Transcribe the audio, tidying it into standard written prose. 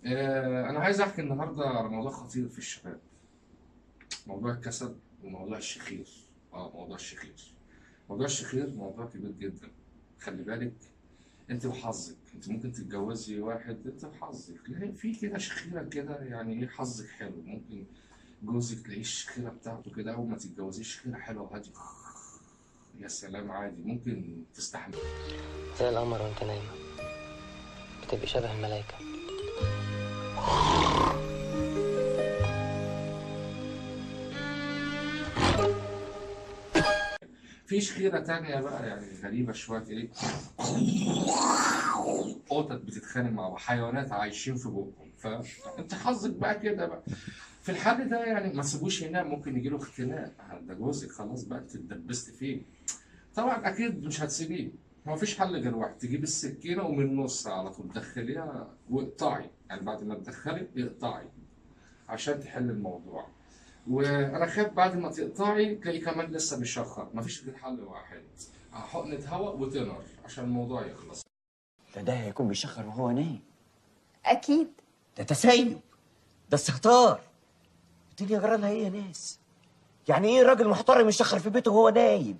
أنا عايز أحكي النهاردة على موضوع خطير في الشباب، موضوع الكسل وموضوع الشخير. موضوع الشخير. موضوع الشخير موضوع كبير جدا. خلي بالك، أنت وحظك، أنت ممكن تتجوزي واحد أنت وحظك، لا في كده شخيرة كده، يعني إيه حظك حلو، ممكن جوزك تلاقيه الشخيرة بتاعته كده، أول ما تتجوزيه شخيرة حلوة وهادية، يا سلام، عادي ممكن تستحمل. زي القمر وانت نايمة، بتبقي شبه الملايكة. في شخيرة تانية بقى يعني غريبة شوية، إيه، قطط بتتخانق مع حيوانات عايشين في بقهم، فانت حظك بقى كده بقى. في الحال ده يعني ما تسيبوش ينام، ممكن يجيله اختناق، ده جوزك خلاص بقى انت اتدبست فيه. طبعا اكيد مش هتسيبيه، ما فيش حل غير واحد، تجيب السكينه ومن النص على طول تدخليها واقطعي، يعني بعد ما تدخلي اقطعي عشان تحل الموضوع. وانا خايف بعد ما تقطعي تلاقي كمان لسه بيشخر، مفيش غير حل واحد، حقنه هواء وتنر عشان الموضوع يخلص. ده هيكون بيشخر وهو نايم؟ أكيد. ده تسيب، ده استهتار. الدنيا جرالها ايه يا ناس؟ يعني ايه راجل محترم يشخر في بيته وهو نايم؟